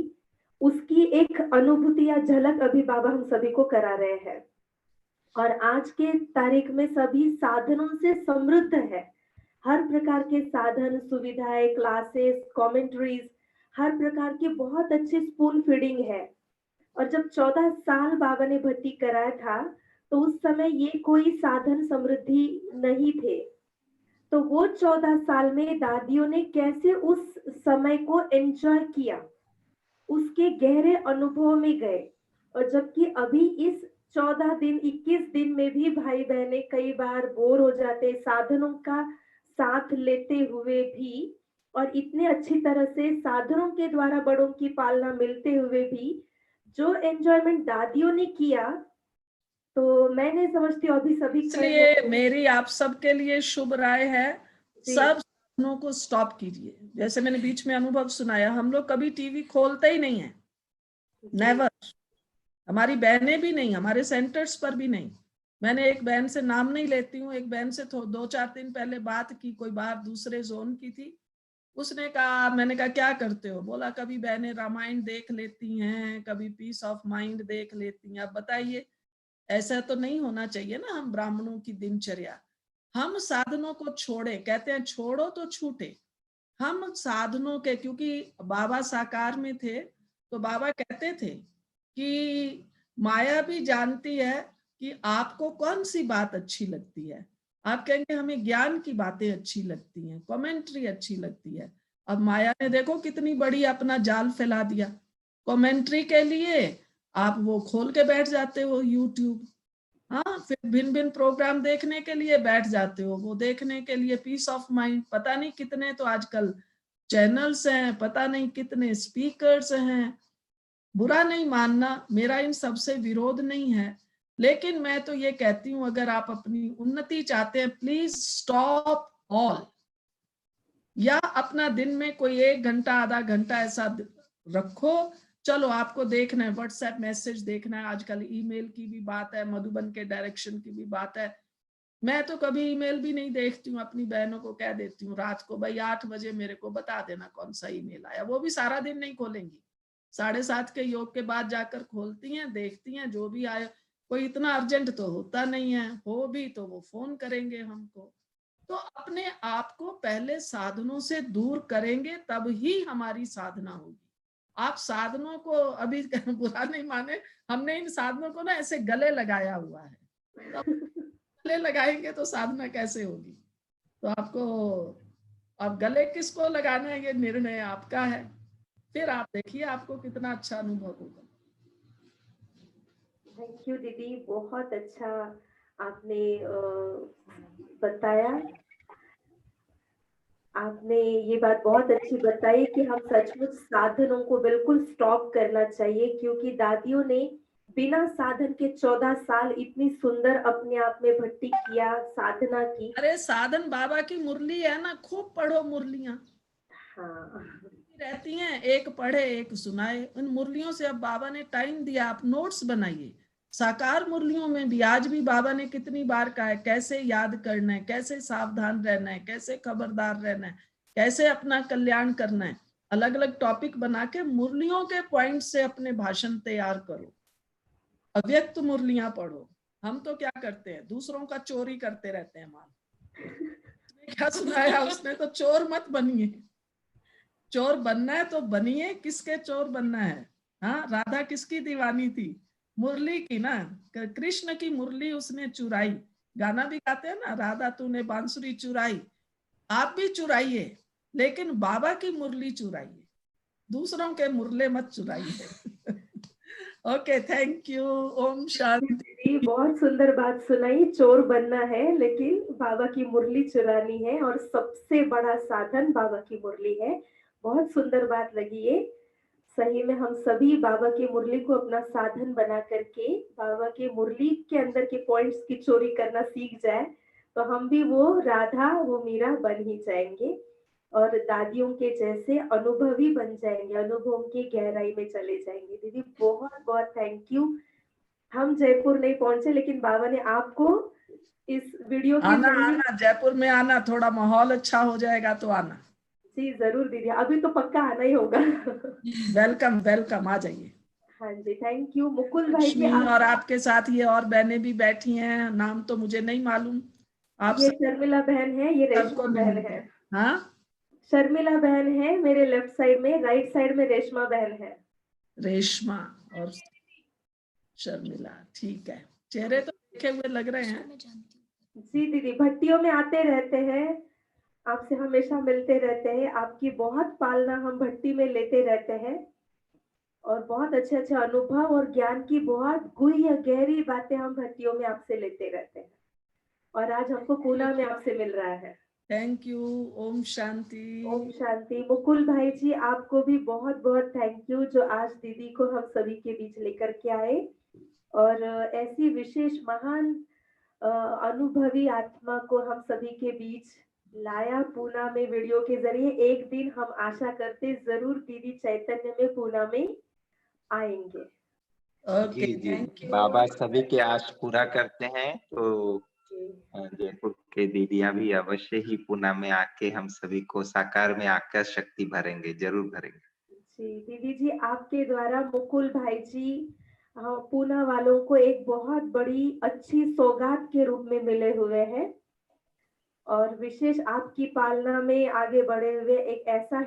उसकी एक अनुभूति या झलक अभी बाबा हम सभी को करा रहे हैं। और आज के तारीख में सभी साधनों से समृद्ध है, हर प्रकार के साधन, सुविधाएं, क्लासेस, कमेंट्रीज, हर प्रकार की बहुत अच्छी स्पून फीडिंग है। और जब 14 साल बाबा ने भर्ती कराया था, तो उस समय ये कोई साधन समृद्धि नहीं थे। तो वो 14 साल में दादियों ने कैसे उस समय को एंजॉय किया, उसके गहरे अनुभव में गए। और जबकि अभी इस 14 दिन 21 दिन में भी भाई बहने कई बार बोर हो जाते, साधनों का साथ लेते हुए भी, और इतने अच्छी तरह से साधनों के द्वारा बड़ों की पालना मिलते हुए भी जो एंजॉयमेंट दादियों ने किया, तो मैं नहीं समझती अभी सभी इसलिए मेरी आप सबके लिए शुभ राय है, सब साधनों को स्टॉप कीजिए। जैसे मैंने बीच में अनुभव सुनाया, हम लोग कभी टीवी खोलते ही नहीं है, नेवर। हमारी बहनें भी नहीं, हमारे सेंटर्स पर भी नहीं। मैंने एक बहन से, नाम नहीं लेती हूँ, एक बहन से 2-4 दिन पहले बात की, कोई बाहर दूसरे जोन की थी। उसने कहा, मैंने कहा क्या करते हो? बोला कभी बहनें रामायण देख लेती हैं, कभी पीस ऑफ माइंड देख लेती हैं। अब बताइए, ऐसा तो नहीं होना चाहिए ना। हम ब्राह्मणों की दिनचर्या, हम साधनों को छोड़े, कहते हैं छोड़ो तो छूटे। हम साधनों के, क्योंकि बाबा साकार में थे तो बाबा कहते थे कि माया भी जानती है कि आपको कौन सी बात अच्छी लगती है। आप कहेंगे हमें ज्ञान की बातें अच्छी लगती हैं, कमेंट्री अच्छी लगती है। अब माया ने देखो कितनी बड़ी अपना जाल फैला दिया। कमेंट्री के लिए आप वो खोल के बैठ जाते हो यूट्यूब, हाँ, फिर भिन्न भिन्न प्रोग्राम देखने के लिए बैठ जाते हो, वो देखने के लिए पीस ऑफ माइंड, पता नहीं कितने तो आजकल चैनल्स हैं, पता नहीं कितने स्पीकर्स हैं। बुरा नहीं मानना, मेरा इन सबसे विरोध नहीं है, लेकिन मैं तो ये कहती हूँ अगर आप अपनी उन्नति चाहते हैं, प्लीज स्टॉप ऑल। या अपना दिन में कोई 1 घंटा आधा घंटा ऐसा रखो। चलो आपको देखना है व्हाट्सएप मैसेज देखना है, आजकल ईमेल की भी बात है, मधुबन के डायरेक्शन की भी बात है। मैं तो कभी ईमेल भी नहीं देखती हूँ, अपनी बहनों को कह देती हूँ रात को, भाई 8 बजे मेरे को बता देना कौन सा ईमेल आया। वो भी सारा दिन नहीं खोलेंगी, 7:30 के योग के बाद जाकर खोलती हैं, देखती हैं जो भी आया। कोई इतना अर्जेंट तो होता नहीं है, हो भी तो वो फोन करेंगे हमको। तो अपने आप को पहले साधनों से दूर करेंगे तब ही हमारी साधना होगी। आप साधनों को अभी बुरा नहीं माने, हमने इन साधनों को ना ऐसे गले लगाया हुआ है, तो गले लगाएंगे तो साधना कैसे होगी? तो आपको, अब गले किसको लगाना है ये निर्णय आपका है, फिर आप देखिए आपको कितना अच्छा अनुभव होगा। थैंक यू दीदी, बहुत अच्छा आपने बताया। आपने ये बात बहुत अच्छी बताई कि हम सचमुच साधनों को बिल्कुल स्टॉप करना चाहिए, क्योंकि दादियों ने बिना साधन के 14 साल इतनी सुंदर अपने आप में भट्टी किया, साधना की। अरे साधन बाबा की मुरली है ना, खूब पढ़ो मुरलियां। हाँ, रहती हैं, एक पढ़े एक सुनाए। उन मुरलियों से अब बाबा ने टाइम दिया, आप नोट्स बनाइए। साकार मुरलियों में भी आज भी बाबा ने कितनी बार कहा है कैसे याद करना है, कैसे सावधान रहना है, कैसे खबरदार रहना है, कैसे अपना कल्याण करना है। अलग अलग टॉपिक बना के मुरलियों के पॉइंट से अपने भाषण तैयार करो, अव्यक्त मुरलियां पढ़ो। हम तो क्या करते हैं, दूसरों का चोरी करते रहते हैं माल। उसने क्या सुनाया, उसने तो चोर मत बनिए। चोर बनना है तो बनिए, किसके चोर बनना है? हाँ, राधा किसकी दीवानी थी? मुरली की ना, कृष्ण की मुरली उसने चुराई। गाना भी गाते हैं ना, राधा तूने बांसुरी चुराई। आप भी चुराइए, लेकिन बाबा की मुरली चुराइए, दूसरों के मुरले मत चुराइए। Okay, thank you. ओम शांति। दीदी बहुत सुंदर बात सुनाई। चोर बनना है लेकिन बाबा की मुरली चुरानी है, और सबसे बड़ा साधन बाबा की मुरली है। बहुत सुंदर बात लगी ये। सही में हम सभी बाबा की मुरली को अपना साधन बना करके बाबा की मुरली के अंदर के पॉइंट्स की चोरी करना सीख जाए, तो हम भी वो राधा वो मीरा बन ही जाएंगे, और दादियों के जैसे अनुभवी बन जाएंगे, अनुभव की गहराई में चले जाएंगे। दीदी बहुत बहुत थैंक यू। हम जयपुर नहीं पहुंचे, लेकिन बाबा ने आपको इस वीडियो के आना जरिए, आना, जयपुर में आना, थोड़ा माहौल अच्छा हो जाएगा तो आना। जी जरूर दीदी, अभी तो पक्का आना ही होगा। वेलकम वेलकम, आ जाइए। हाँ जी, थैंक यू। मुकुल भाई जी, लक्ष्मी, आप, और आपके साथ ये और बहनें भी बैठी हैं, नाम तो मुझे नहीं मालूम। आप ये शर्मिला बहन है, ये सबको रेशमा बहन मिलते है। हैं। हाँ, शर्मिला बहन है मेरे लेफ्ट साइड में, राइट साइड में रेशमा बहन है। रेशमा और शर्मिला, ठीक है। चेहरे तो देखे हुए लग रहे हैं। जी दीदी, भट्टियों में आते रहते हैं, आपसे हमेशा मिलते रहते हैं, आपकी बहुत पालना हम भट्टी में लेते रहते हैं, और बहुत अच्छे अच्छे अनुभव और ज्ञान की बहुत गूढ़ गहरी बातें हम भट्टियों में आपसे लेते रहते हैं, और आज हमको पूना में आपसे मिल रहा है। Thank you. ओम शांति। ओम शांति। मुकुल भाई जी, आपको भी बहुत बहुत थैंक यू, जो आज दीदी को हम सभी के बीच लेकर के आए, और ऐसी विशेष महान अनुभवी आत्मा को हम सभी के बीच लाया पूना में वीडियो के जरिए। एक दिन हम आशा करते जरूर दीदी चैतन्य में पूना में आएंगे। ओके, जी जी, थैंक यू। बाबा सभी के आश पूरा करते हैं, तो जी जयपुर के दीदियां भी अवश्य ही पूना में आके हम सभी को साकार में आकर शक्ति भरेंगे, जरूर भरेंगे। जी दीदी जी, आपके द्वारा मुकुल भाई जी पूना वालों को एक बहुत बड़ी अच्छी सौगात के रूप में मिले हुए हैं और विशेष आपकी पालना में आगे बढ़े हुए एक ऐसा